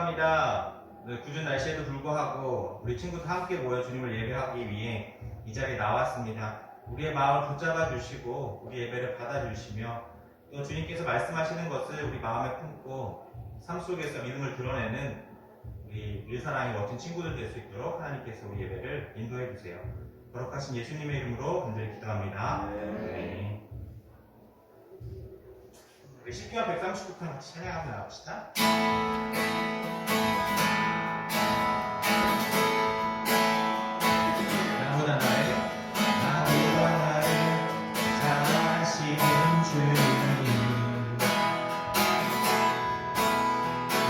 감사합니다. 궂은 날씨에도 불구하고 우리 친구들 함께 모여 주님을 예배하기 위해 이 자리에 나왔습니다. 우리의 마음을 붙잡아 주시고 우리 예배를 받아 주시며 또 주님께서 말씀하시는 것을 우리 마음에 품고 삶 속에서 믿음을 드러내는 우리 일사랑의 멋진 친구들 될 수 있도록 하나님께서 우리 예배를 인도해 주세요. 거룩하신 예수님의 이름으로 간절히 기도합니다. 네. 우리 시편 139편 같이 찬양하며 나갑시다. 나보다 나를 사랑하시는 주님,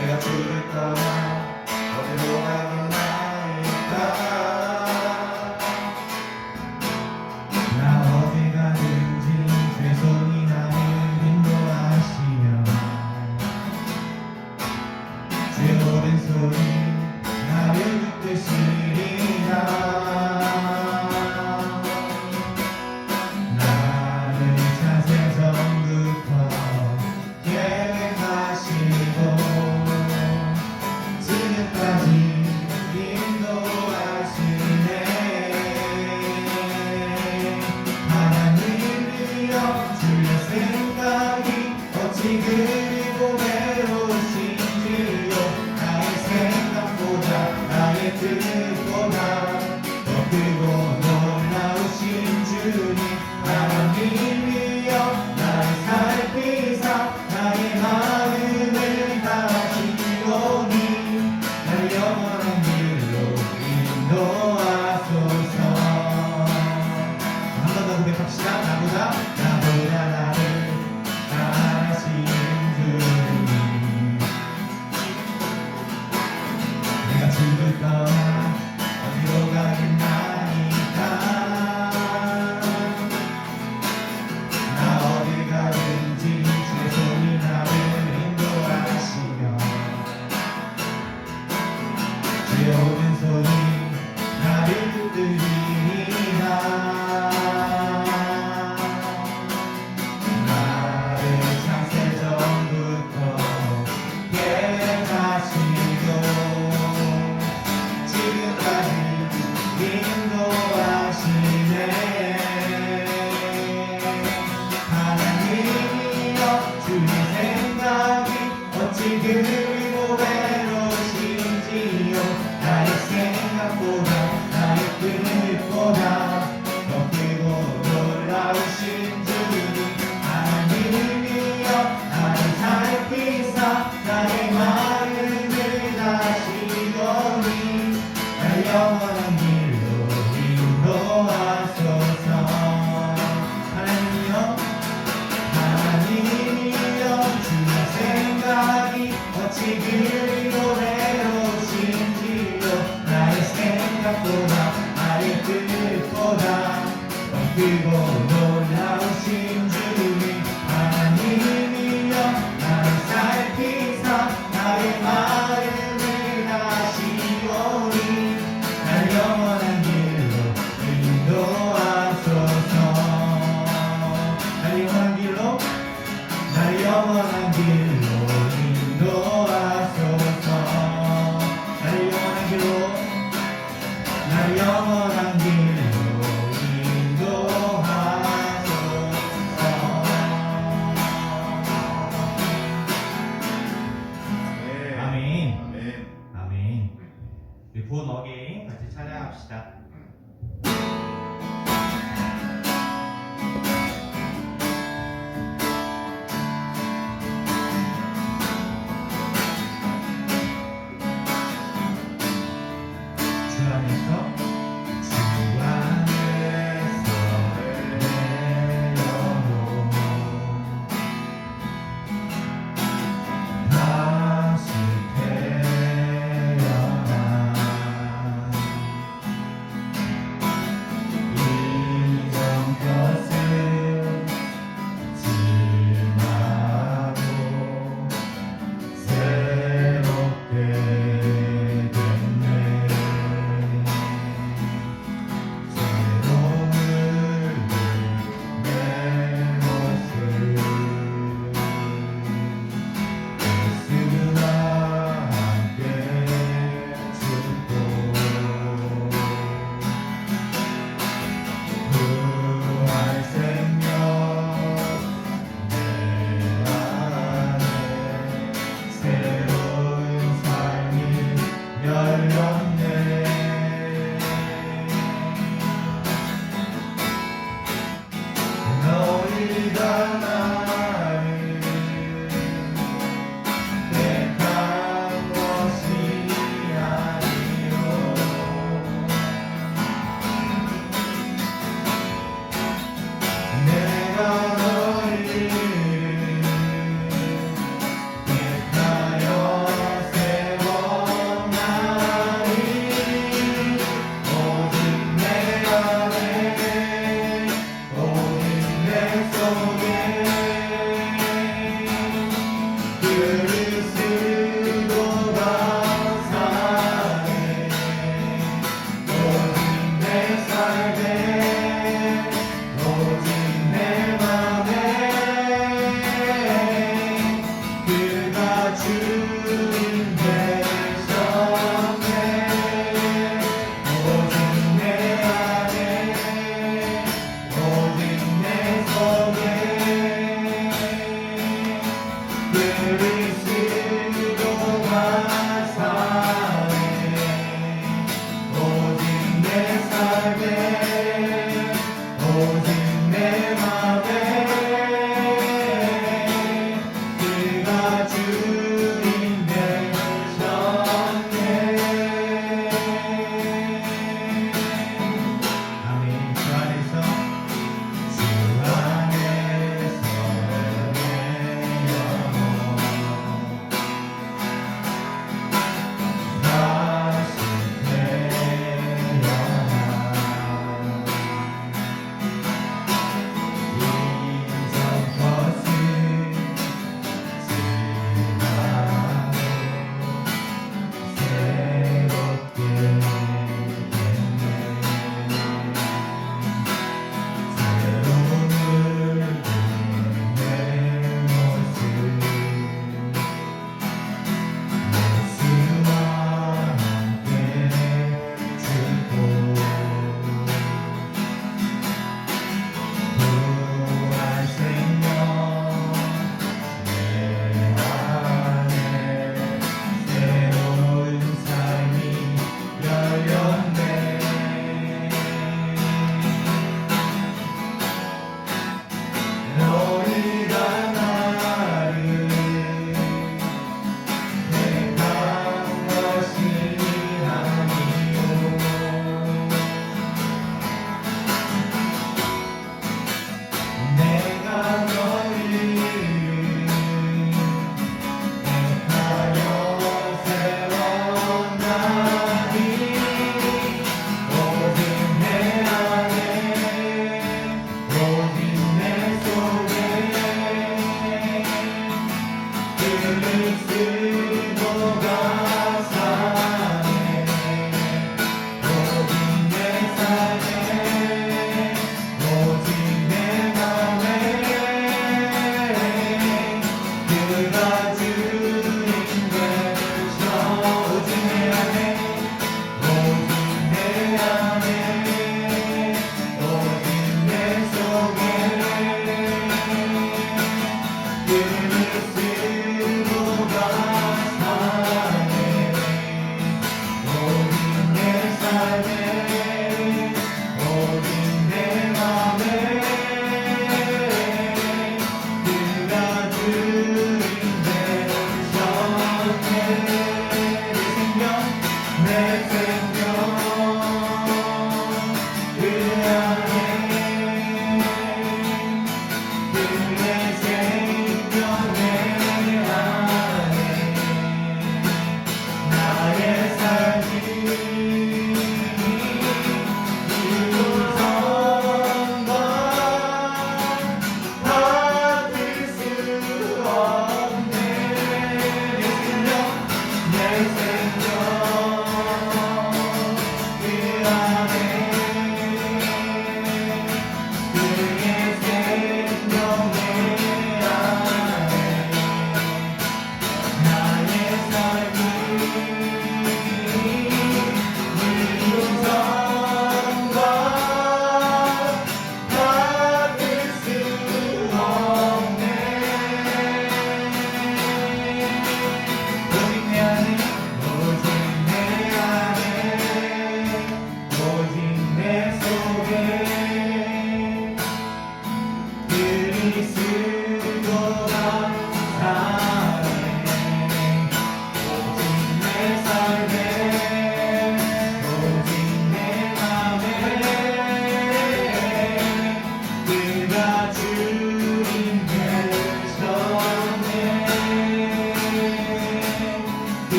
내가 죽을 거야 어디로 가겠나이까. 영원한 길로 인도하소서.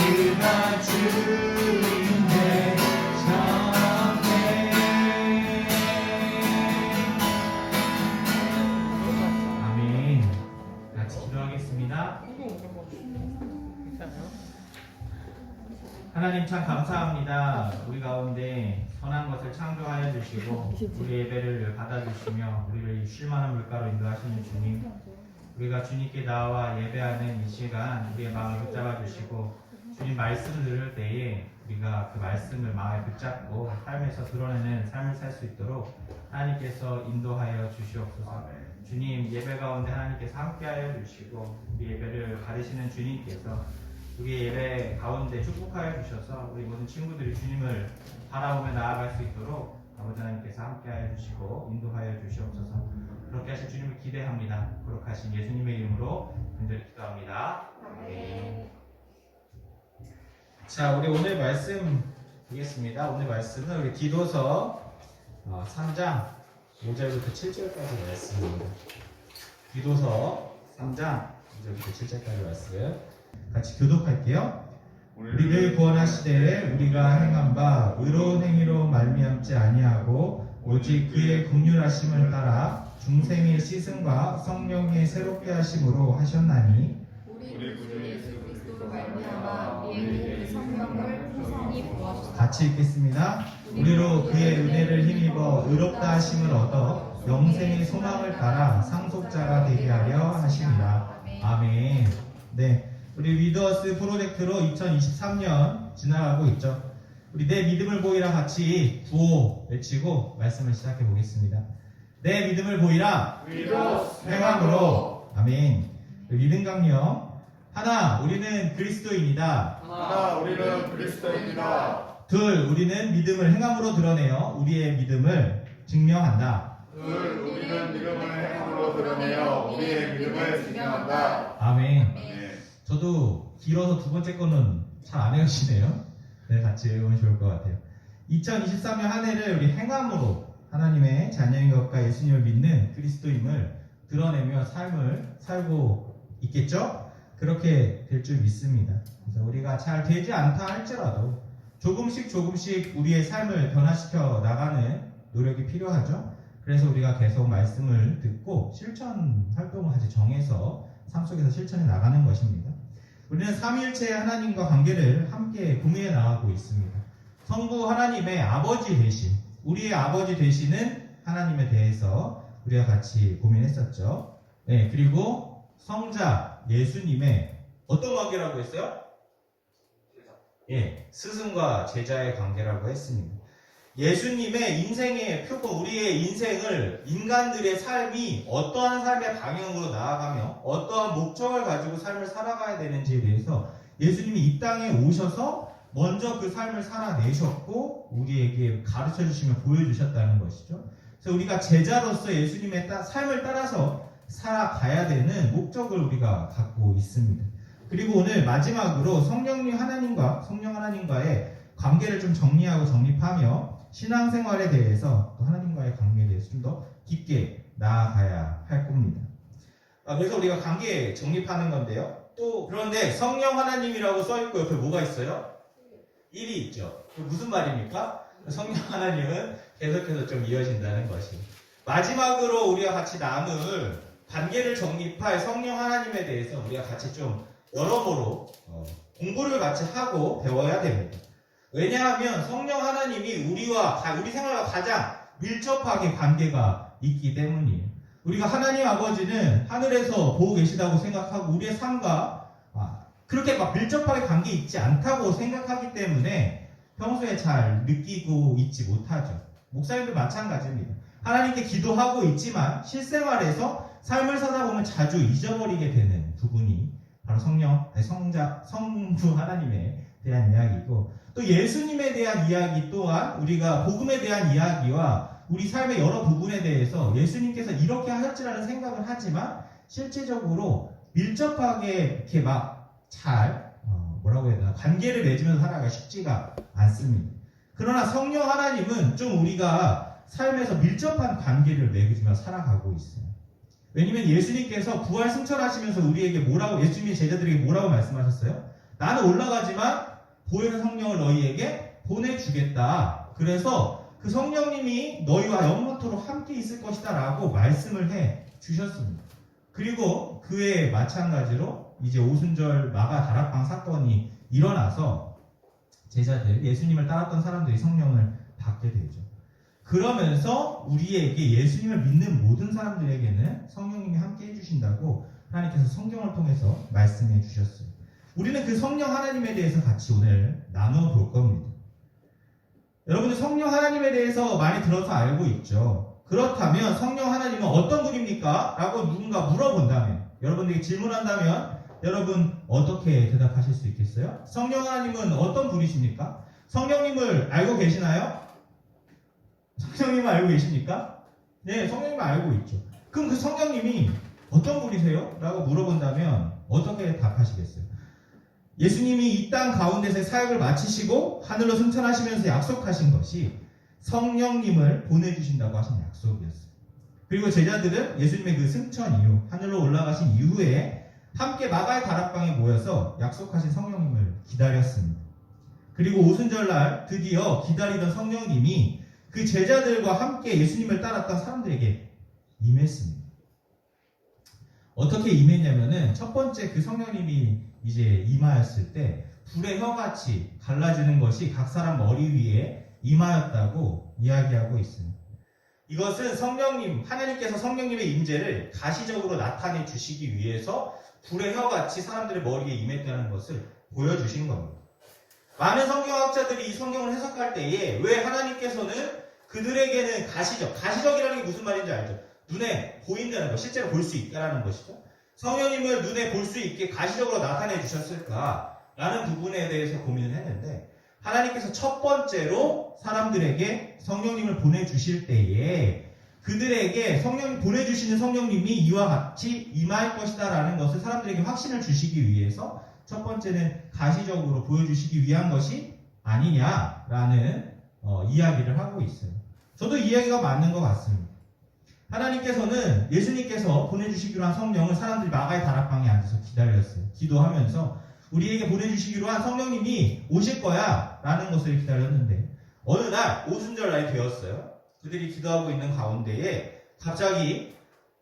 그가 주인의 아멘. 같이 기도하겠습니다. 하나님 참 감사합니다. 우리 가운데 선한 것을 창조하여 주시고 우리 예배를 받아주시며 우리를 쉴만한 물가로 인도하시는 주님, 우리가 주님께 나와 예배하는 이 시간 우리의 마음을 붙잡아 주시고 주님 말씀 들을 때에 우리가 그 말씀을 마음에 붙잡고 삶에서 드러내는 삶을 살 수 있도록 하나님께서 인도하여 주시옵소서. 주님, 예배 가운데 하나님께서 함께하여 주시고 우리 예배를 받으시는 주님께서 우리 예배 가운데 축복하여 주셔서 우리 모든 친구들이 주님을 바라보며 나아갈 수 있도록 아버지 하나님께서 함께하여 주시고 인도하여 주시옵소서. 그렇게 하신 주님을 기대합니다. 거룩하신 예수님의 이름으로 간절히 기도합니다. 아멘. 자, 우리 오늘 말씀 보겠습니다. 오늘 말씀은 우리 디도서 3장 5절부터 7절까지 말씀입니다. 디도서 3장 5절부터 7절까지 말씀 같이 교독할게요. 우리를 구원하시되 우리가 행한 바 의로운 행위로 말미암지 아니하고 오직 그의 긍휼하심을 따라 중생의 씻음과 성령의 새롭게 하심으로 하셨나니 우리 구주 예수 그리스도로 말미암아 우리에게 그 성령을 풍성히 부어주사. 같이 읽겠습니다. 우리로 그의 은혜를 힘입어 의롭다 하심을 얻어 영생의 소망을 따라 상속자가 되게 하려 하십니다. 아멘. 네, 우리 위더스 프로젝트로 2023년 지나가고 있죠. 우리 내 믿음을 보이라 같이 구호 외치고 말씀을 시작해 보겠습니다. 내 믿음을 보이라 행함으로. 아멘. 믿음 강령. 하나, 우리는 그리스도인이다. 하나, 우리는 그리스도인이다. 둘, 우리는 믿음을 행함으로 드러내어 우리의 믿음을 증명한다. 둘, 우리는 믿음을 행함으로 드러내어 우리의 믿음을 증명한다. 아멘. 네. 저도 길어서 두 번째 거는 잘 안 외우시네요. 네, 같이 외우면 좋을 것 같아요. 2023년 한 해를 우리 행함으로 하나님의 자녀인 것과 예수님을 믿는 그리스도임을 드러내며 삶을 살고 있겠죠? 그렇게 될 줄 믿습니다. 그래서 우리가 잘 되지 않다 할지라도 조금씩 우리의 삶을 변화시켜 나가는 노력이 필요하죠. 그래서 우리가 계속 말씀을 듣고 실천 활동을 같이 정해서 삶 속에서 실천해 나가는 것입니다. 우리는 삼위일체 하나님과 관계를 함께 공유해 나가고 있습니다. 성부 하나님의 아버지 되신, 우리의 아버지 되시는 하나님에 대해서 우리가 같이 고민했었죠. 네, 그리고 성자 예수님의 어떤 관계라고 했어요? 예, 스승과 제자의 관계라고 했습니다. 예수님의 인생의 표본, 우리의 인생을, 인간들의 삶이 어떠한 삶의 방향으로 나아가며 어떠한 목적을 가지고 삶을 살아가야 되는지에 대해서 예수님이 이 땅에 오셔서 먼저 그 삶을 살아내셨고 우리에게 가르쳐 주시며 보여주셨다는 것이죠. 그래서 우리가 제자로서 예수님의 삶을 따라서 살아가야 되는 목적을 우리가 갖고 있습니다. 그리고 오늘 마지막으로 성령 하나님과의 관계를 좀 정리하고 정립하며 신앙생활에 대해서 또 하나님과의 관계에 대해서 좀 더 깊게 나아가야 할 겁니다. 그래서 우리가 관계 정립하는 건데요. 또 그런데 성령 하나님이라고 써있고 옆에 뭐가 있어요? 1이 있죠. 무슨 말입니까? 성령 하나님은 계속해서 좀 이어진다는 것이. 마지막으로 우리가 같이 나눌 관계를 정립할 성령 하나님에 대해서 우리가 같이 좀 여러모로 공부를 같이 하고 배워야 됩니다. 왜냐하면 성령 하나님이 우리 생활과 가장 밀접하게 관계가 있기 때문이에요. 우리가 하나님 아버지는 하늘에서 보고 계시다고 생각하고 우리의 삶과 그렇게 막 밀접하게 관계 있지 않다고 생각하기 때문에 평소에 잘 느끼고 있지 못하죠. 목사님도 마찬가지입니다. 하나님께 기도하고 있지만 실생활에서 삶을 사다 보면 자주 잊어버리게 되는 부분이 바로 성부 하나님에 대한 이야기고, 또 예수님에 대한 이야기 또한 우리가 복음에 대한 이야기와 우리 삶의 여러 부분에 대해서 예수님께서 이렇게 하셨지라는 생각을 하지만 실제적으로 밀접하게 이렇게 관계를 맺으면서 살아가기가 쉽지가 않습니다. 그러나 성령 하나님은 좀 우리가 삶에서 밀접한 관계를 맺으면서 살아가고 있어요. 왜냐면 예수님께서 부활 승천하시면서 우리에게 예수님의 제자들에게 뭐라고 말씀하셨어요? 나는 올라가지만 보혜사 성령을 너희에게 보내주겠다. 그래서 그 성령님이 너희와 영원토록 함께 있을 것이다 라고 말씀을 해 주셨습니다. 그리고 그에 마찬가지로 이제 오순절 마가 다락방 사건이 일어나서 제자들, 예수님을 따랐던 사람들이 성령을 받게 되죠. 그러면서 우리에게 예수님을 믿는 모든 사람들에게는 성령님이 함께 해주신다고 하나님께서 성경을 통해서 말씀해 주셨어요. 우리는 그 성령 하나님에 대해서 같이 오늘 나누어 볼 겁니다. 여러분들 성령 하나님에 대해서 많이 들어서 알고 있죠. 그렇다면 성령 하나님은 어떤 분입니까? 라고 누군가 물어본다면, 여러분들에게 질문한다면 여러분 어떻게 대답하실 수 있겠어요? 성령 하나님은 어떤 분이십니까? 성령님을 알고 계시나요? 성령님을 알고 계십니까? 네, 성령님을 알고 있죠. 그럼 그 성령님이 어떤 분이세요? 라고 물어본다면 어떻게 답하시겠어요? 예수님이 이 땅 가운데서 사역을 마치시고 하늘로 승천하시면서 약속하신 것이 성령님을 보내주신다고 하신 약속이었어요. 그리고 제자들은 예수님의 그 승천 이후, 하늘로 올라가신 이후에 함께 마가의 다락방에 모여서 약속하신 성령님을 기다렸습니다. 그리고 오순절날 드디어 기다리던 성령님이 그 제자들과 함께 예수님을 따랐던 사람들에게 임했습니다. 어떻게 임했냐면은 첫 번째 그 성령님이 이제 임하였을 때 불의 혀같이 갈라지는 것이 각 사람 머리 위에 임하였다고 이야기하고 있습니다. 이것은 성령님, 하나님께서 성령님의 임재를 가시적으로 나타내 주시기 위해서 불의 혀같이 사람들의 머리에 임했다는 것을 보여주신 겁니다. 많은 성경학자들이 이 성경을 해석할 때에 왜 하나님께서는 그들에게는 가시적이라는 게 무슨 말인지 알죠? 눈에 보인다는 것, 실제로 볼 수 있다는 것이죠. 성령님을 눈에 볼 수 있게 가시적으로 나타내 주셨을까라는 부분에 대해서 고민을 했는데, 하나님께서 첫 번째로 사람들에게 성령님을 보내주실 때에 그들에게 보내주시는 성령님이 이와 같이 임할 것이다 라는 것을 사람들에게 확신을 주시기 위해서 첫 번째는 가시적으로 보여주시기 위한 것이 아니냐라는 이야기를 하고 있어요. 저도 이 이야기가 맞는 것 같습니다. 하나님께서는 예수님께서 보내주시기로 한 성령을 사람들이 마가의 다락방에 앉아서 기다렸어요. 기도하면서 우리에게 보내주시기로 한 성령님이 오실 거야 라는 것을 기다렸는데, 어느 날 오순절날이 되었어요. 그들이 기도하고 있는 가운데에 갑자기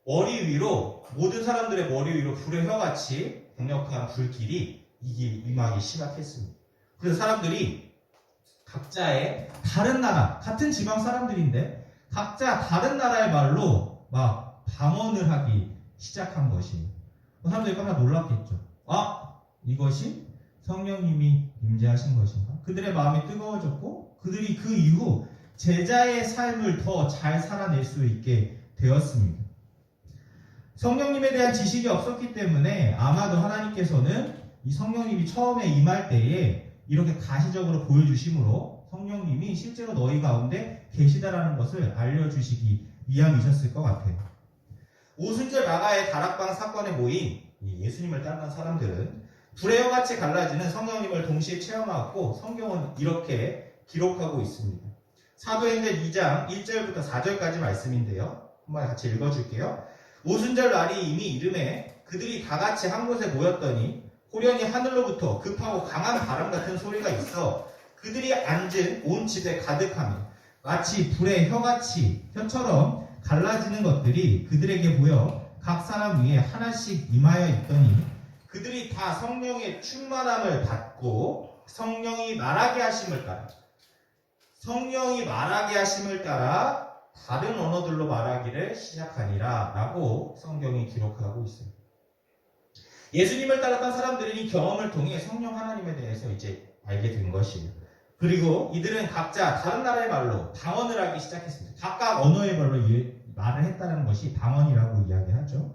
머리 위로, 모든 사람들의 머리 위로 불의 혀같이 강력한 불길이 임하기 시작했습니다. 그래서 사람들이 각자의 다른 나라, 같은 지방 사람들인데 각자 다른 나라의 말로 막 방언을 하기 시작한 것이에요. 사람들이 깜짝 놀랐겠죠. 이것이 성령님이 임재하신 것인가? 그들의 마음이 뜨거워졌고 그들이 그 이후 제자의 삶을 더 잘 살아낼 수 있게 되었습니다. 성령님에 대한 지식이 없었기 때문에 아마도 하나님께서는 이 성령님이 처음에 임할 때에 이렇게 가시적으로 보여주심으로 성령님이 실제로 너희 가운데 계시다라는 것을 알려주시기 위함이셨을 것 같아요. 오순절 마가의 다락방 사건에 모인 예수님을 따르는 사람들은 불의 혀같이 갈라지는 성령님을 동시에 체험하고 성경은 이렇게 기록하고 있습니다. 사도행전 2장 1절부터 4절까지 말씀인데요. 한번 같이 읽어줄게요. 오순절 날이 이미 이름에 그들이 다 같이 한 곳에 모였더니 호련히 하늘로부터 급하고 강한 바람 같은 소리가 있어 그들이 앉은 온 집에 가득하며 마치 불의 혀처럼 갈라지는 것들이 그들에게 보여 각 사람 위에 하나씩 임하여 있더니 그들이 다 성령의 충만함을 받고 성령이 말하게 하심을 따라 다른 언어들로 말하기를 시작하니라 라고 성경이 기록하고 있습니다. 예수님을 따랐던 사람들은 이 경험을 통해 성령 하나님에 대해서 이제 알게 된 것이에요. 그리고 이들은 각자 다른 나라의 말로 방언을 하기 시작했습니다. 각각 언어의 말로 말을 했다는 것이 방언이라고 이야기하죠.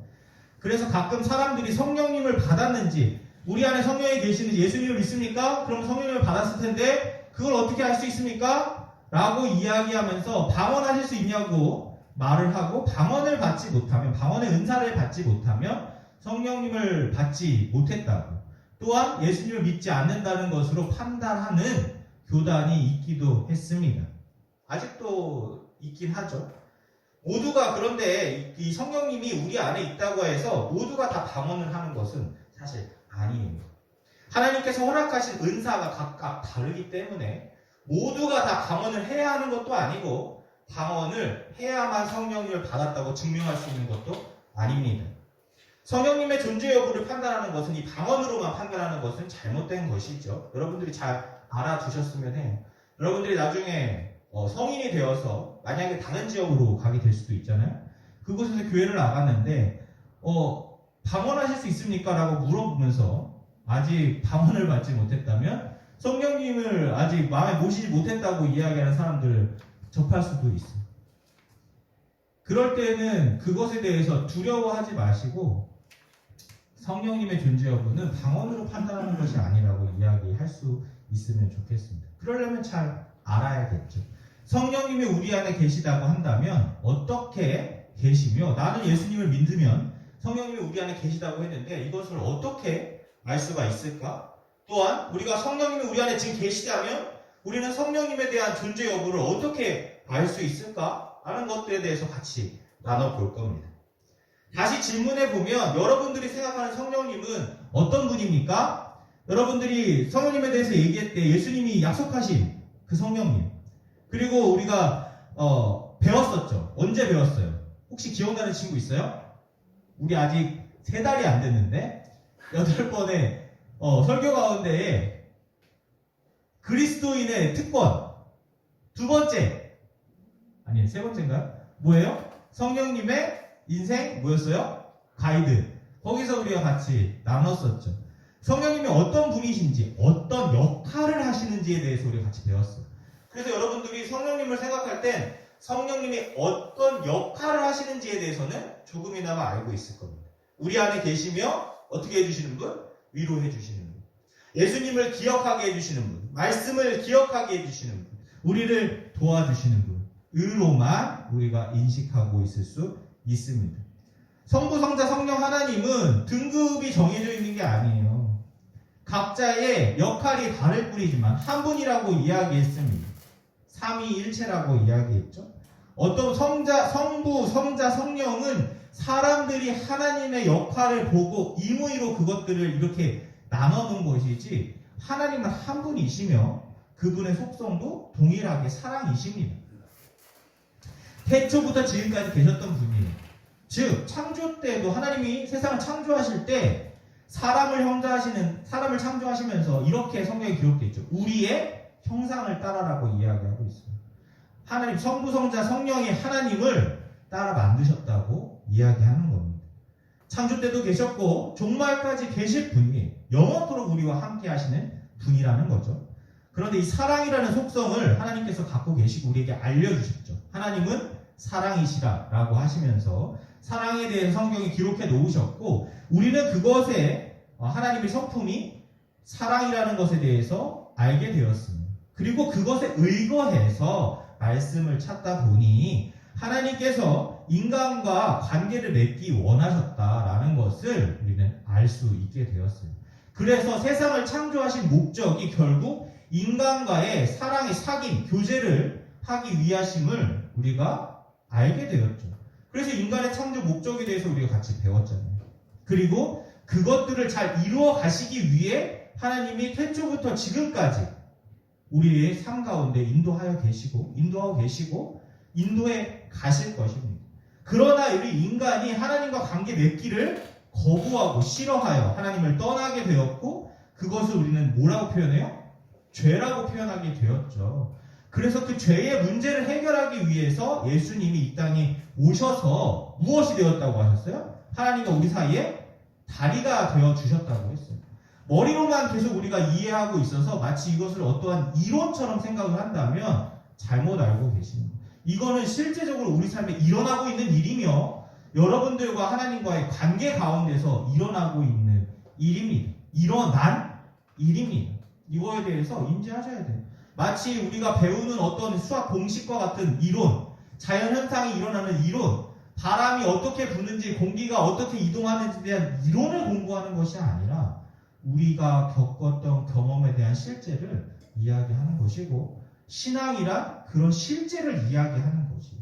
그래서 가끔 사람들이 성령님을 받았는지, 우리 안에 성령이 계시는지, 예수님을 믿습니까? 그럼 성령님을 받았을 텐데 그걸 어떻게 할 수 있습니까? 라고 이야기하면서 방언하실 수 있냐고 말을 하고, 방언의 은사를 받지 못하면 성령님을 받지 못했다고, 또한 예수님을 믿지 않는다는 것으로 판단하는 교단이 있기도 했습니다. 아직도 있긴 하죠. 모두가, 그런데 이 성령님이 우리 안에 있다고 해서 모두가 다 방언을 하는 것은 사실 아니에요. 하나님께서 허락하신 은사가 각각 다르기 때문에 모두가 다 방언을 해야 하는 것도 아니고 방언을 해야만 성령님을 받았다고 증명할 수 있는 것도 아닙니다. 성령님의 존재 여부를 판단하는 것은 이 방언으로만 판단하는 것은 잘못된 것이죠. 여러분들이 잘 알아두셨으면 해요. 여러분들이 나중에 성인이 되어서 만약에 다른 지역으로 가게 될 수도 있잖아요. 그곳에서 교회를 나갔는데 방언하실 수 있습니까? 라고 물어보면서 아직 방언을 받지 못했다면 성령님을 아직 마음에 모시지 못했다고 이야기하는 사람들을 접할 수도 있어요. 그럴 때는 그것에 대해서 두려워하지 마시고 성령님의 존재 여부는 방언으로 판단하는 것이 아니라고 이야기할 수 있으면 좋겠습니다. 그러려면 잘 알아야겠죠. 성령님이 우리 안에 계시다고 한다면 어떻게 계시며 나는 예수님을 믿으면 성령님이 우리 안에 계시다고 했는데 이것을 어떻게 알 수가 있을까? 또한 우리가 성령님이 우리 안에 지금 계시다면 우리는 성령님에 대한 존재 여부를 어떻게 알 수 있을까? 라는 것들에 대해서 같이 나눠볼 겁니다. 다시 질문해 보면 여러분들이 생각하는 성령님은 어떤 분입니까? 여러분들이 성령님에 대해서 얘기할 때 예수님이 약속하신 그 성령님 그리고 우리가 배웠었죠. 언제 배웠어요? 혹시 기억나는 친구 있어요? 우리 아직 3달이 안 됐는데 8번의 설교 가운데에 그리스도인의 특권 2번째 아니 3번째인가요? 뭐예요? 성령님의 인생 뭐였어요? 가이드. 거기서 우리가 같이 나눴었죠. 성령님이 어떤 분이신지 어떤 역할을 하시는지에 대해서 우리가 같이 배웠어요. 그래서 여러분들이 성령님을 생각할 땐 성령님이 어떤 역할을 하시는지에 대해서는 조금이나마 알고 있을 겁니다. 우리 안에 계시며 어떻게 해주시는 분? 위로해 주시는 분. 예수님을 기억하게 해주시는 분. 말씀을 기억하게 해주시는 분. 우리를 도와주시는 분. 으로만 우리가 인식하고 있을 수 있습니다. 성부, 성자, 성령 하나님은 등급이 정해져 있는 게 아니에요. 각자의 역할이 다를 뿐이지만 한 분이라고 이야기했습니다. 삼위일체라고 이야기했죠. 어떤 성부, 성자, 성령은 사람들이 하나님의 역할을 보고 임의로 그것들을 이렇게 나눠놓은 것이지 하나님은 한 분이시며 그분의 속성도 동일하게 사랑이십니다. 태초부터 지금까지 계셨던 분이에요. 즉 창조 때도 하나님이 세상을 창조하실 때 사람을 창조하시면서 이렇게 성경에 기록되어 있죠. 우리의 형상을 따라라고 이야기하고 있어요. 하나님 성부, 성자, 성령이 하나님을 따라 만드셨다고 이야기하는 겁니다. 창조 때도 계셨고 종말까지 계실 분이 영원토록 우리와 함께 하시는 분이라는 거죠. 그런데 이 사랑이라는 속성을 하나님께서 갖고 계시고 우리에게 알려주셨죠. 하나님은 사랑이시라라고 하시면서 사랑에 대해서 성경이 기록해 놓으셨고 우리는 그것에 하나님의 성품이 사랑이라는 것에 대해서 알게 되었습니다. 그리고 그것에 의거해서 말씀을 찾다 보니 하나님께서 인간과 관계를 맺기 원하셨다라는 것을 우리는 알 수 있게 되었어요. 그래서 세상을 창조하신 목적이 결국 인간과의 사랑의 사귐, 교제를 하기 위하심을 우리가 알게 되었죠. 그래서 인간의 창조 목적에 대해서 우리가 같이 배웠잖아요. 그리고 그것들을 잘 이루어 가시기 위해 하나님이 태초부터 지금까지 우리의 삶 가운데 인도하고 계시고 인도해 가실 것입니다. 그러나 우리 인간이 하나님과 관계 맺기를 거부하고 싫어하여 하나님을 떠나게 되었고 그것을 우리는 뭐라고 표현해요? 죄라고 표현하게 되었죠. 그래서 그 죄의 문제를 해결하기 위해서 예수님이 이 땅에 오셔서 무엇이 되었다고 하셨어요? 하나님과 우리 사이에 다리가 되어 주셨다고 했어요. 머리로만 계속 우리가 이해하고 있어서 마치 이것을 어떠한 이론처럼 생각을 한다면 잘못 알고 계십니다. 이거는 실제적으로 우리 삶에 일어나고 있는 일이며 여러분들과 하나님과의 관계 가운데서 일어나고 있는 일입니다. 일어난 일입니다. 이거에 대해서 인지하셔야 돼요. 마치 우리가 배우는 어떤 수학 공식과 같은 이론, 자연현상이 일어나는 이론, 바람이 어떻게 부는지, 공기가 어떻게 이동하는지에 대한 이론을 공부하는 것이 아니라 우리가 겪었던 경험에 대한 실제를 이야기하는 것이고 신앙이란 그런 실제를 이야기하는 것이에요.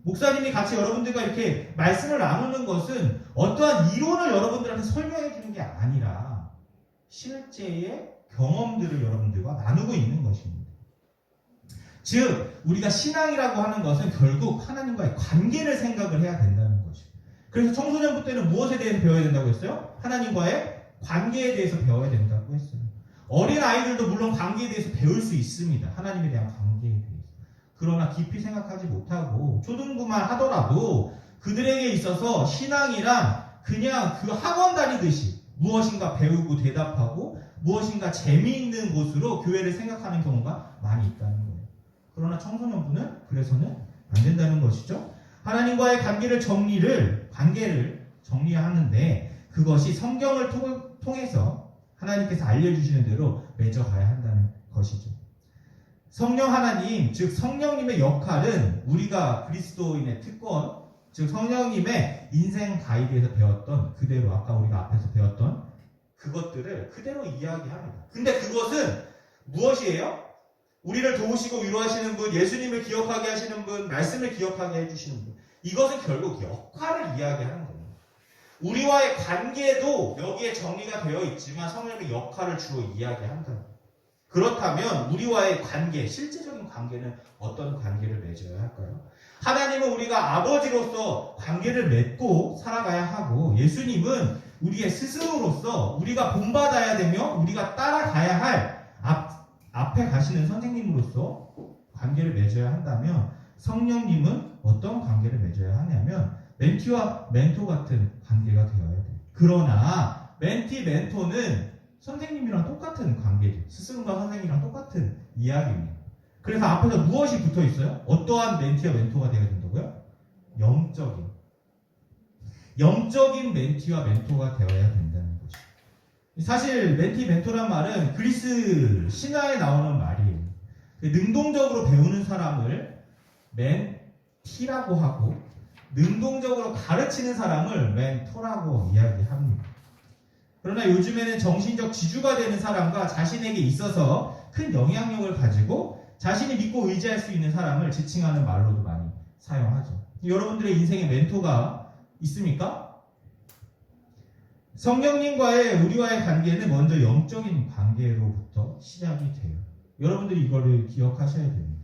목사님이 같이 여러분들과 이렇게 말씀을 나누는 것은 어떠한 이론을 여러분들한테 설명해 주는 게 아니라 실제의 경험들을 여러분들과 나누고 있는 것입니다. 즉 우리가 신앙이라고 하는 것은 결국 하나님과의 관계를 생각을 해야 된다는 것입니다. 그래서 청소년부 때는 무엇에 대해서 배워야 된다고 했어요? 하나님과의 관계에 대해서 배워야 된다고 했어요. 어린 아이들도 물론 관계에 대해서 배울 수 있습니다. 하나님에 대한 관계에 대해서. 그러나 깊이 생각하지 못하고 초등부만 하더라도 그들에게 있어서 신앙이란 그냥 그 학원 다니듯이 무엇인가 배우고 대답하고 무엇인가 재미있는 곳으로 교회를 생각하는 경우가 많이 있다는 거예요. 그러나 청소년부는 그래서는 안 된다는 것이죠. 하나님과의 관계를 정리하는데 그것이 성경을 통해서 하나님께서 알려주시는 대로 맺어가야 한다는 것이죠. 성령 하나님, 즉 성령님의 역할은 우리가 그리스도인의 특권, 즉 성령님의 인생 가이드에서 배웠던 그대로 아까 우리가 앞에서 배웠던 그것들을 그대로 이야기합니다. 근데 그것은 무엇이에요? 우리를 도우시고 위로하시는 분, 예수님을 기억하게 하시는 분, 말씀을 기억하게 해주시는 분. 이것은 결국 역할을 이야기하는 겁니다. 우리와의 관계도 여기에 정리가 되어 있지만 성령의 역할을 주로 이야기한다. 그렇다면 우리와의 관계, 실제적인 관계는 어떤 관계를 맺어야 할까요? 하나님은 우리가 아버지로서 관계를 맺고 살아가야 하고 예수님은 우리의 스승으로서 우리가 본받아야 되며 우리가 따라가야 할 앞에 가시는 선생님으로서 관계를 맺어야 한다면 성령님은 어떤 관계를 맺어야 하냐면 멘티와 멘토 같은 관계가 되어야 돼요. 그러나 멘티, 멘토는 선생님이랑 똑같은 관계죠. 스승과 선생님이랑 똑같은 이야기입니다. 그래서 앞에서 무엇이 붙어 있어요? 어떠한 멘티와 멘토가 되어야 된다고요? 영적인 멘티와 멘토가 되어야 된다는 거죠. 사실 멘티, 멘토란 말은 그리스 신화에 나오는 말이에요. 능동적으로 배우는 사람을 멘티라고 하고 능동적으로 가르치는 사람을 멘토라고 이야기합니다. 그러나 요즘에는 정신적 지주가 되는 사람과 자신에게 있어서 큰 영향력을 가지고 자신이 믿고 의지할 수 있는 사람을 지칭하는 말로도 많이 사용하죠. 여러분들의 인생에 멘토가 있습니까? 성령님과의 우리와의 관계는 먼저 영적인 관계로부터 시작이 돼요. 여러분들이 이거를 기억하셔야 됩니다.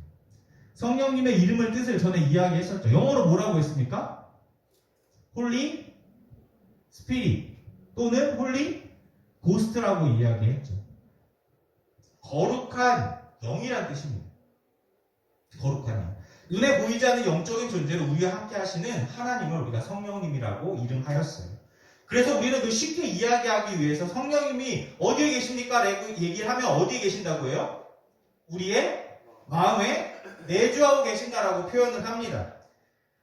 성령님의 이름을 뜻을 전에 이야기했었죠. 영어로 뭐라고 했습니까? 홀리 스피릿 또는 홀리 고스트라고 이야기했죠. 거룩한 영이란 뜻입니다. 거룩한 영. 눈에 보이지 않는 영적인 존재로 우리와 함께 하시는 하나님을 우리가 성령님이라고 이름하였어요. 그래서 우리는 그 쉽게 이야기하기 위해서 성령님이 어디에 계십니까? 라고 얘기를 하면 어디에 계신다고 해요? 우리의 마음에 내주하고 계신다라고 표현을 합니다.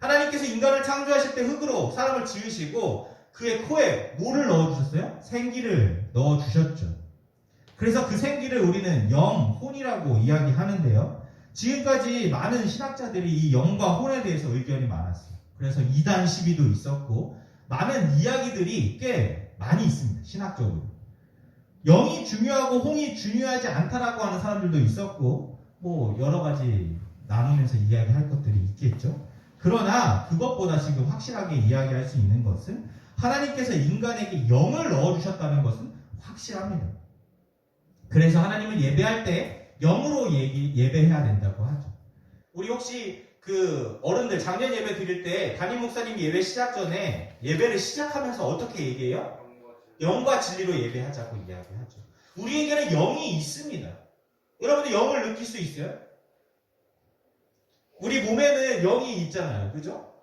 하나님께서 인간을 창조하실 때 흙으로 사람을 지으시고 그의 코에 뭐를 넣어주셨어요? 생기를 넣어주셨죠. 그래서 그 생기를 우리는 영, 혼이라고 이야기하는데요. 지금까지 많은 신학자들이 이 영과 혼에 대해서 의견이 많았어요. 그래서 이단 시비도 있었고 많은 이야기들이 꽤 많이 있습니다. 신학적으로. 영이 중요하고 혼이 중요하지 않다라고 하는 사람들도 있었고 뭐 여러 가지 나누면서 이야기할 것들이 있겠죠. 그러나 그것보다 지금 확실하게 이야기할 수 있는 것은 하나님께서 인간에게 영을 넣어주셨다는 것은 확실합니다. 그래서 하나님을 예배할 때 영으로 예배해야 된다고 하죠. 우리 혹시 그 어른들 작년 예배 드릴 때 담임 목사님이 예배 시작 전에 예배를 시작하면서 어떻게 얘기해요? 영과 진리로 예배하자고 이야기하죠. 우리에게는 영이 있습니다. 여러분들 영을 느낄 수 있어요? 우리 몸에는 영이 있잖아요. 그죠?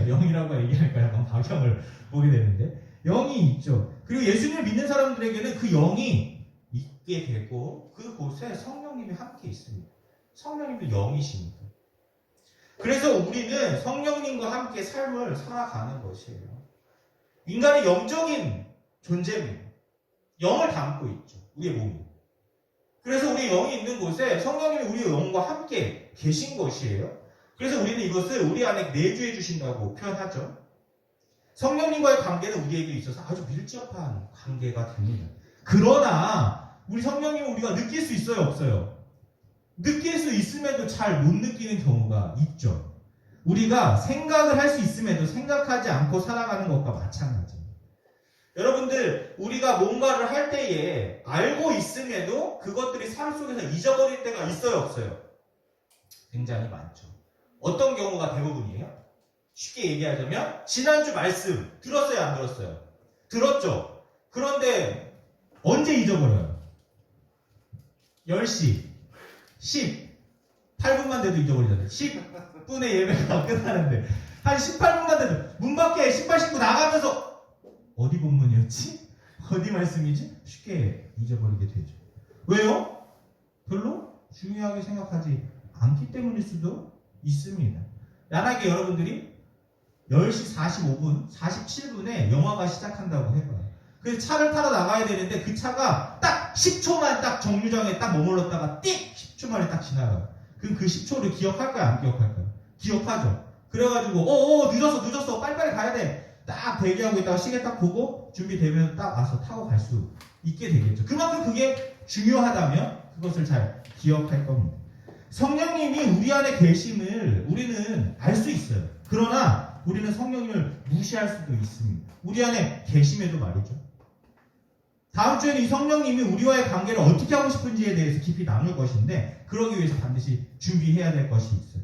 영이라고 얘기하니까 약간 박형을 보게 되는데 영이 있죠. 그리고 예수님을 믿는 사람들에게는 그 영이 있게 되고 그곳에 성령님이 함께 있습니다. 성령님도 영이십니다. 그래서 우리는 성령님과 함께 삶을 살아가는 것이에요. 인간은 영적인 존재입니다. 영을 담고 있죠. 우리의 몸이. 그래서 우리 영이 있는 곳에 성령님이 우리의 영과 함께 계신 것이에요. 그래서 우리는 이것을 우리 안에 내주해 주신다고 표현하죠. 성령님과의 관계는 우리에게 있어서 아주 밀접한 관계가 됩니다. 그러나 우리 성령님은 우리가 느낄 수 있어요? 없어요? 느낄 수 있음에도 잘 못 느끼는 경우가 있죠. 우리가 생각을 할 수 있음에도 생각하지 않고 살아가는 것과 마찬가지입니다. 여러분들, 우리가 뭔가를 할 때에 알고 있음에도 그것들이 삶 속에서 잊어버릴 때가 있어요, 없어요? 굉장히 많죠. 어떤 경우가 대부분이에요? 쉽게 얘기하자면 지난주 말씀 들었어요, 안 들었어요? 들었죠? 그런데 언제 잊어버려요? 10시 18분만 돼도 잊어버리잖아요. 10분에 예배가 끝나는데 한 18분만 돼도 문 밖에 신발 신고 나가면서 어디 본문이었지? 어디 말씀이지? 쉽게 잊어버리게 되죠. 왜요? 별로 중요하게 생각하지 않기 때문일 수도 있습니다. 만약에 여러분들이 10시 45분, 47분에 영화가 시작한다고 해봐요. 그래서 차를 타러 나가야 되는데 그 차가 딱 10초만 딱 정류장에 딱 머물렀다가 띡! 10초 만에 딱 지나가요. 그럼 그 10초를 기억할까요? 안 기억할까요? 기억하죠. 그래가지고 늦었어 빨리빨리 가야 돼. 딱 대기하고 있다가 시계 딱 보고 준비되면 딱 와서 타고 갈 수 있게 되겠죠. 그만큼 그게 중요하다면 그것을 잘 기억할 겁니다. 성령님이 우리 안에 계심을 우리는 알 수 있어요. 그러나 우리는 성령님을 무시할 수도 있습니다. 우리 안에 계심에도 말이죠. 다음 주에는 이 성령님이 우리와의 관계를 어떻게 하고 싶은지에 대해서 깊이 나눌 것인데 그러기 위해서 반드시 준비해야 될 것이 있어요.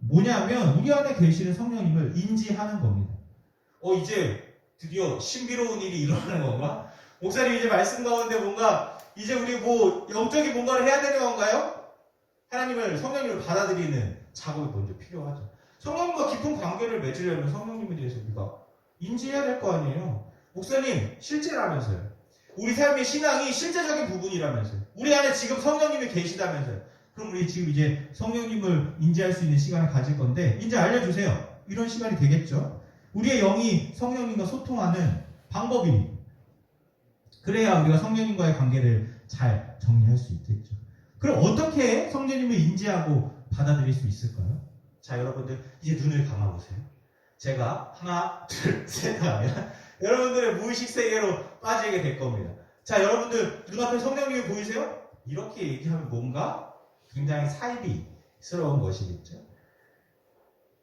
뭐냐면 우리 안에 계시는 성령님을 인지하는 겁니다. 이제 드디어 신비로운 일이 일어나는 건가? 목사님 이제 말씀 가운데 뭔가 이제 우리 뭐 영적인 뭔가를 해야 되는 건가요? 하나님을 성령님을 받아들이는 작업이 먼저 필요하죠. 성령님과 깊은 관계를 맺으려면 성령님에 대해서 우리가 인지해야 될 거 아니에요. 목사님 실제라면서요. 우리 삶의 신앙이 실제적인 부분이라면서요. 우리 안에 지금 성령님이 계시다면서요. 그럼 우리 지금 이제 성령님을 인지할 수 있는 시간을 가질 건데 이제 알려주세요. 이런 시간이 되겠죠. 우리의 영이 성령님과 소통하는 방법이 그래야 우리가 성령님과의 관계를 잘 정리할 수 있겠죠. 그럼 어떻게 성령님을 인지하고 받아들일 수 있을까요? 자, 여러분들 이제 눈을 감아보세요. 제가 하나, 둘, 셋 하면 여러분들의 무의식 세계로 빠지게 될 겁니다. 자, 여러분들 눈앞에 성령님이 보이세요? 이렇게 얘기하면 뭔가 굉장히 사이비스러운 것이겠죠.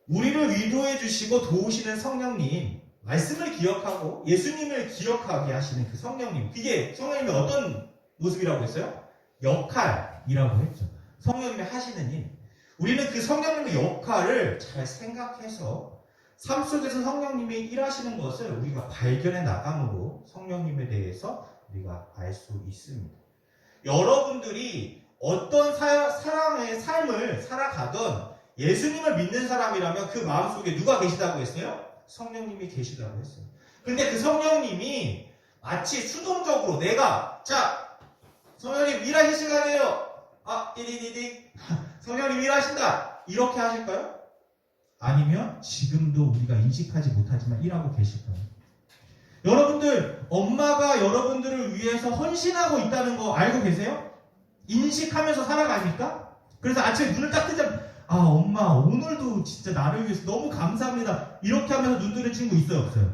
우리를 위로해 주시고 도우시는 성령님, 말씀을 기억하고 예수님을 기억하게 하시는 그 성령님, 그게 성령님의 어떤 모습이라고 했어요? 역할이라고 했죠. 성령님이 하시는 일. 우리는 그 성령님의 역할을 잘 생각해서 삶 속에서 성령님이 일하시는 것을 우리가 발견해 나감으로 성령님에 대해서 우리가 알 수 있습니다. 여러분들이 어떤 사람의 삶을 살아가던 예수님을 믿는 사람이라면 그 마음속에 누가 계시다고 했어요? 성령님이 계시다고 했어요. 근데 그 성령님이 마치 수동적으로 자, 성령님 일하실 시간이에요. 띠디디디. 성령님 일하신다. 이렇게 하실까요? 아니면 지금도 우리가 인식하지 못하지만 일하고 계실까요? 여러분들, 엄마가 여러분들을 위해서 헌신하고 있다는 거 알고 계세요? 인식하면서 살아갑니까? 그래서 아침에 눈을 딱 뜨자면 엄마 오늘도 진짜 나를 위해서 너무 감사합니다. 이렇게 하면서 눈 뜨는 친구 있어요, 없어요?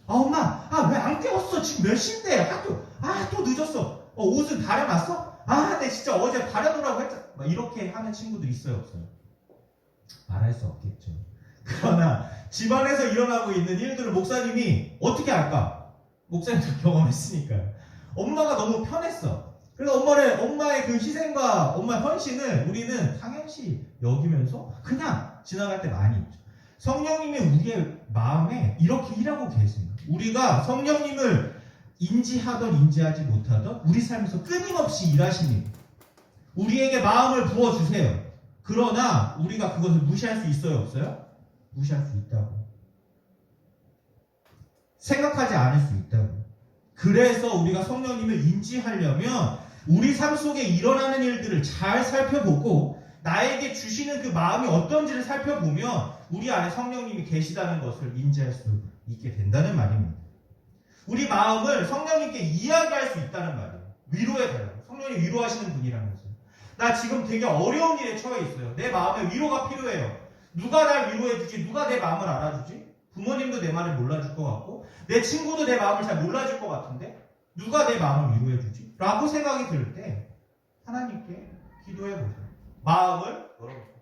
엄마 왜 안 깨웠어? 지금 몇 시인데? 또 늦었어. 옷은 다려놨어? 네 진짜 어제 다려놓으라고 했잖아. 이렇게 하는 친구들 있어요, 없어요? 말할 수 없겠죠. 그러나 집안에서 일어나고 있는 일들을 목사님이 어떻게 알까? 목사님도 경험했으니까요. 엄마가 너무 편했어. 그래서 엄마의 그 희생과 엄마의 헌신을 우리는 당연시 여기면서 그냥 지나갈 때 많이 있죠. 성령님이 우리의 마음에 이렇게 일하고 계십니다. 우리가 성령님을 인지하던 인지하지 못하던 우리 삶에서 끊임없이 일하십니다. 우리에게 마음을 부어주세요. 그러나 우리가 그것을 무시할 수 있어요, 없어요? 무시할 수 있다고. 생각하지 않을 수 있다고. 그래서 우리가 성령님을 인지하려면 우리 삶 속에 일어나는 일들을 잘 살펴보고 나에게 주시는 그 마음이 어떤지를 살펴보면 우리 안에 성령님이 계시다는 것을 인지할 수 있게 된다는 말입니다. 우리 마음을 성령님께 이야기할 수 있다는 말이에요. 위로해달라고. 성령님 위로하시는 분이라면서요. 나 지금 되게 어려운 일에 처해 있어요. 내 마음에 위로가 필요해요. 누가 날 위로해주지? 누가 내 마음을 알아주지? 부모님도 내 말을 몰라줄 것 같고 내 친구도 내 마음을 잘 몰라줄 것 같은데 누가 내 마음을 위로해주지? 라고 생각이 들 때 하나님께 기도해보세요. 마음을 열어보세요.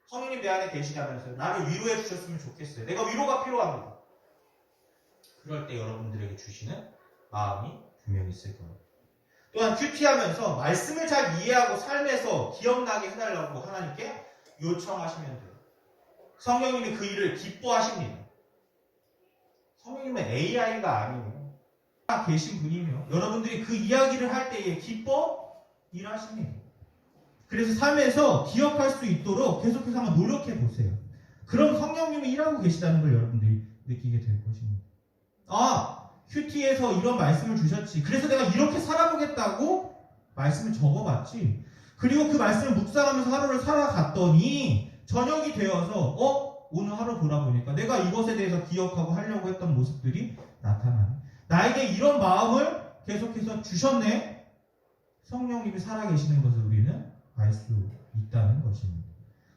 성령님 내 안에 계시다면서요. 나를 위로해 주셨으면 좋겠어요. 내가 위로가 필요합니다. 그럴 때 여러분들에게 주시는 마음이 분명히 있을 거예요. 또한 큐티하면서 말씀을 잘 이해하고 삶에서 기억나게 해달라고 하나님께 요청하시면 돼요. 성령님이 그 일을 기뻐하십니다. 성령님은 AI가 아니에요. 계신 분이며 여러분들이 그 이야기를 할 때에 기뻐 일하십니다. 그래서 삶에서 기억할 수 있도록 계속해서 한번 노력해 보세요. 그럼 성령님이 일하고 계시다는 걸 여러분들이 느끼게 될 것입니다. 아, 큐티에서 이런 말씀을 주셨지. 그래서 내가 이렇게 살아보겠다고 말씀을 적어봤지. 그리고 그 말씀을 묵상하면서 하루를 살아갔더니 저녁이 되어서 오늘 하루 돌아보니까 내가 이것에 대해서 기억하고 하려고 했던 모습들이 나타나네. 나에게 이런 마음을 계속해서 주셨네. 성령님이 살아계시는 것을 우리는 알 수 있다는 것입니다.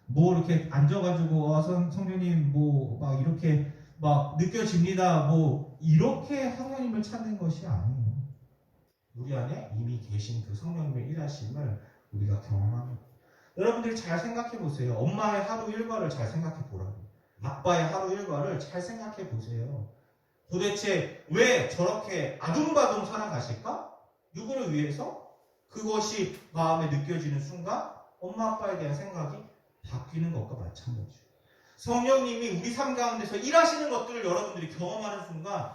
뭐 이렇게 앉아가지고 성령님 뭐 막 이렇게 막 느껴집니다. 뭐 이렇게 성령님을 찾는 것이 아니에요. 우리 안에 이미 계신 그 성령님의 일하심을 우리가 경험합니다. 여러분들이 잘 생각해 보세요. 엄마의 하루 일과를 잘 생각해 보라고. 아빠의 하루 일과를 잘 생각해 보세요. 도대체 왜 저렇게 아둥바둥 살아가실까? 누구를 위해서? 그것이 마음에 느껴지는 순간 엄마 아빠에 대한 생각이 바뀌는 것과 마찬가지예요. 성령님이 우리 삶 가운데서 일하시는 것들을 여러분들이 경험하는 순간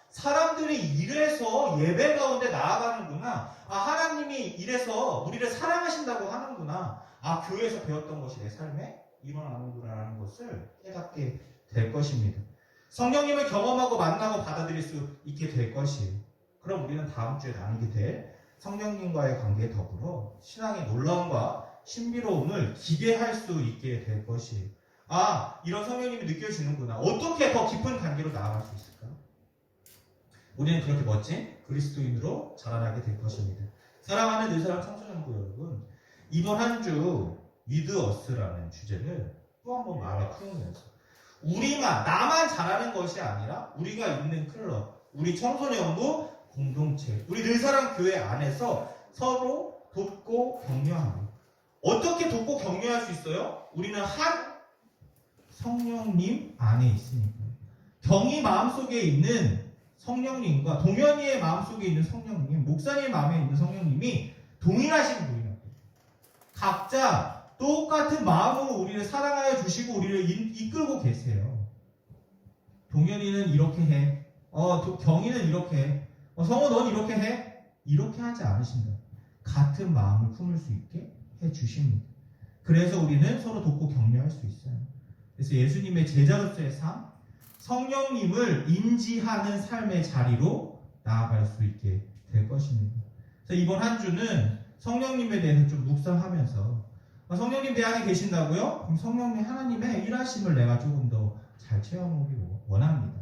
사람들이 이래서 예배 가운데 나아가는구나. 하나님이 이래서 우리를 사랑하신다고 하는구나. 교회에서 배웠던 것이 내 삶에 일어나는구나라는 것을 깨닫게 될 것입니다. 성령님을 경험하고 만나고 받아들일 수 있게 될 것이에요. 그럼 우리는 다음 주에 나누게 될 성령님과의 관계에 더불어 신앙의 놀라움과 신비로움을 기대할 수 있게 될 것이에요. 이런 성령님이 느껴지는구나. 어떻게 더 깊은 관계로 나아갈 수 있을까? 우리는 그렇게 멋진 그리스도인으로 자라나게 될 것입니다. 사랑하는 의사랑 청소년부 여러분, 이번 한 주 With Us라는 주제를 또 한 번 마음에 품으면서 나만 잘하는 것이 아니라 우리가 있는 클럽, 우리 청소년부 공동체, 우리 늘사랑 교회 안에서 서로 돕고 격려하는. 어떻게 돕고 격려할 수 있어요? 우리는 한 성령님 안에 있으니까요. 경이 마음속에 있는 성령님과 동현이의 마음속에 있는 성령님, 목사님의 마음에 있는 성령님이 동일하신 분이에요. 각자 똑같은 마음으로 우리를 사랑하여 주시고 우리를 이끌고 계세요. 동현이는 이렇게 해. 경이는 이렇게 해. 성호 넌 이렇게 해. 이렇게 하지 않으신다. 같은 마음을 품을 수 있게 해주십니다. 그래서 우리는 서로 돕고 격려할 수 있어요. 그래서 예수님의 제자로서의 삶, 성령님을 인지하는 삶의 자리로 나아갈 수 있게 될 것입니다. 그래서 이번 한 주는 성령님에 대해서 좀 묵상하면서 성령님 내 안에 계신다고요? 그럼 성령님 하나님의 일하심을 내가 조금 더 잘 체험하기 원합니다.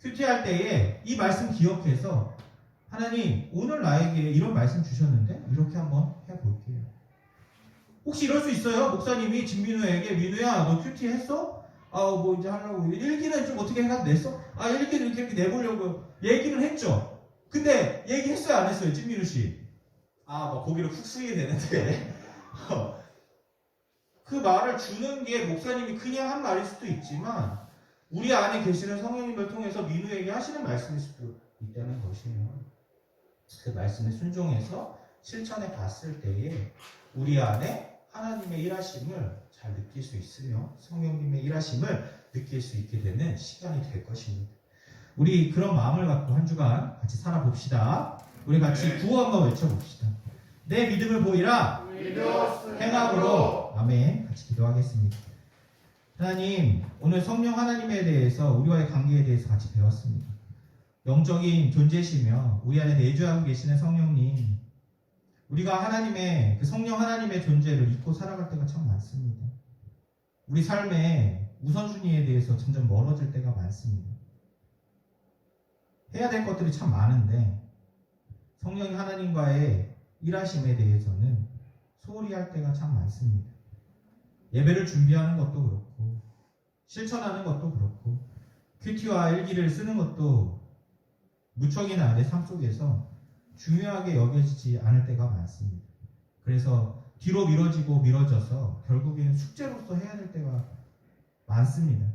큐티할 때에 이 말씀 기억해서 하나님 오늘 나에게 이런 말씀 주셨는데 이렇게 한번 해볼게요. 혹시 이럴 수 있어요? 목사님이 진민우에게 민우야 너 큐티 했어? 뭐 이제 하려고 일기는 좀 어떻게 해서 냈어? 일기는 이렇게 내보려고 얘기는 했죠. 근데 얘기했어요 안 했어요 진민우 씨? 막 고기를 푹 쓰게 되는데 그 말을 주는 게 목사님이 그냥 한 말일 수도 있지만 우리 안에 계시는 성령님을 통해서 민우에게 하시는 말씀일 수도 있다는 것이에요. 그 말씀에 순종해서 실천해 봤을 때에 우리 안에 하나님의 일하심을 잘 느낄 수 있으며 성령님의 일하심을 느낄 수 있게 되는 시간이 될 것입니다. 우리 그런 마음을 갖고 한 주간 같이 살아봅시다. 우리 같이 구호 한번 외쳐봅시다. 내 믿음을 보이라 행함으로. 아멘. 같이 기도하겠습니다. 하나님, 오늘 성령 하나님에 대해서 우리와의 관계에 대해서 같이 배웠습니다. 영적인 존재시며 우리 안에 내주하고 계시는 성령님, 우리가 하나님의 그 성령 하나님의 존재를 잊고 살아갈 때가 참 많습니다. 우리 삶의 우선순위에 대해서 점점 멀어질 때가 많습니다. 해야 될 것들이 참 많은데 성령 하나님과의 일하심에 대해서는 소홀히 할 때가 참 많습니다. 예배를 준비하는 것도 그렇고 실천하는 것도 그렇고 큐티와 일기를 쓰는 것도 무척이나 내 삶 속에서 중요하게 여겨지지 않을 때가 많습니다. 그래서 뒤로 미뤄져서 결국에는 숙제로서 해야 될 때가 많습니다.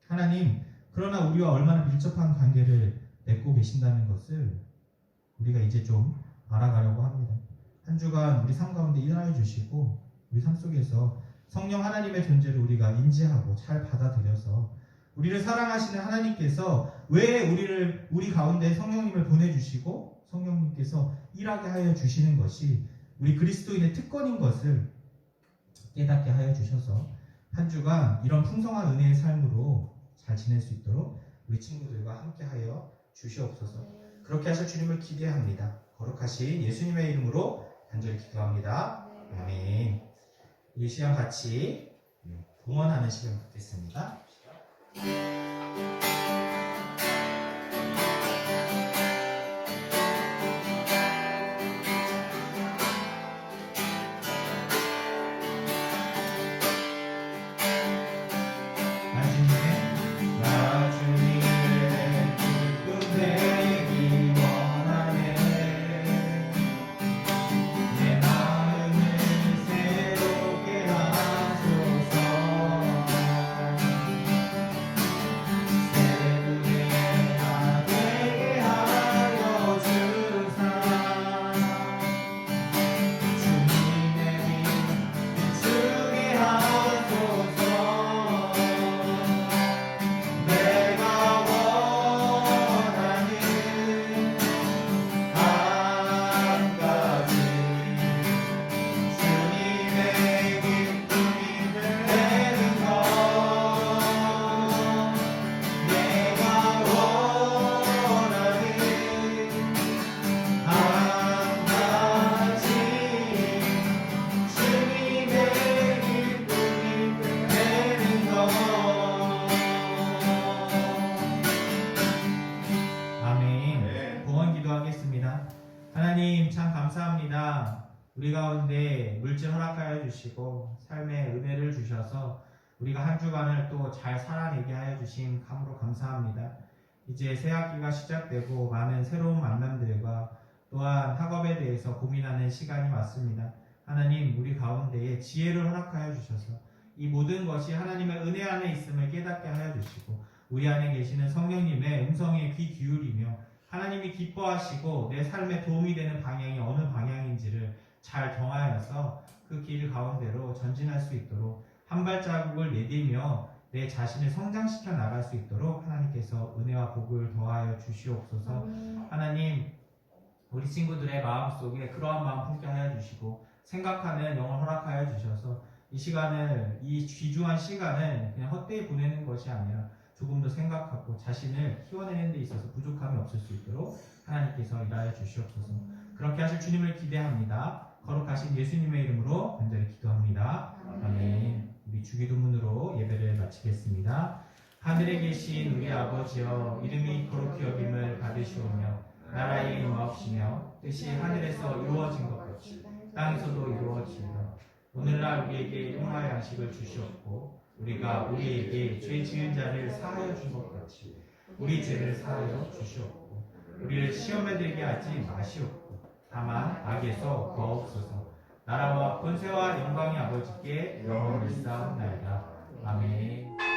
하나님, 그러나 우리와 얼마나 밀접한 관계를 맺고 계신다는 것을 우리가 이제 좀 알아가려고 합니다. 한 주간 우리 삶 가운데 일하여 주시고 우리 삶 속에서 성령 하나님의 존재를 우리가 인지하고 잘 받아들여서 우리를 사랑하시는 하나님께서 왜 우리 가운데 성령님을 보내주시고 성령님께서 일하게 하여 주시는 것이 우리 그리스도인의 특권인 것을 깨닫게 하여 주셔서 한 주간 이런 풍성한 은혜의 삶으로 잘 지낼 수 있도록 우리 친구들과 함께 하여 주시옵소서. 그렇게 하실 주님을 기대합니다. 거룩하신 예수님의 이름으로 간절히 기도합니다. 아멘. 이 시간 같이 봉헌하는 시간 갖겠습니다. 하나님 참 감사합니다. 우리 가운데 물질 허락하여 주시고 삶의 은혜를 주셔서 우리가 한 주간을 또 잘 살아내게 하여 주신 감으로 감사합니다. 이제 새 학기가 시작되고 많은 새로운 만남들과 또한 학업에 대해서 고민하는 시간이 왔습니다. 하나님 우리 가운데에 지혜를 허락하여 주셔서 이 모든 것이 하나님의 은혜 안에 있음을 깨닫게 하여 주시고 우리 안에 계시는 성령님의 음성에 귀 기울이며 하나님이 기뻐하시고 내 삶에 도움이 되는 방향이 어느 방향인지를 잘 정하여서 그 길 가운데로 전진할 수 있도록 한 발자국을 내디며 내 자신을 성장시켜 나갈 수 있도록 하나님께서 은혜와 복을 더하여 주시옵소서. 하나님 우리 친구들의 마음속에 그러한 마음 품게 하여 주시고 생각하는 영을 허락하여 주셔서 이 시간을, 이 귀중한 시간을 그냥 헛되이 보내는 것이 아니라 조금 더 생각하고 자신을 키워내는 데 있어서 부족함이 없을 수 있도록 하나님께서 일하여 주시옵소서. 그렇게 하실 주님을 기대합니다. 거룩하신 예수님의 이름으로 간절히 기도합니다. 아멘. 우리 주기도문으로 예배를 마치겠습니다. 하늘에 계신 우리 아버지여, 이름이 거룩히 여김을 받으시오며 나라의 임하옵시며 뜻이 하늘에서 이루어진 것 같이 땅에서도 이루어지이다. 오늘날 우리에게 일용할 양식을 주시옵고 우리가 우리에게 죄 지은 자를 사하여 준 것 같이 우리 죄를 사하여 주시옵고 우리를 시험에 들게 하지 마시옵고 다만 악에서 구하옵소서. 나라와 권세와 영광이 아버지께 영원히 있사옵나이다. 아멘.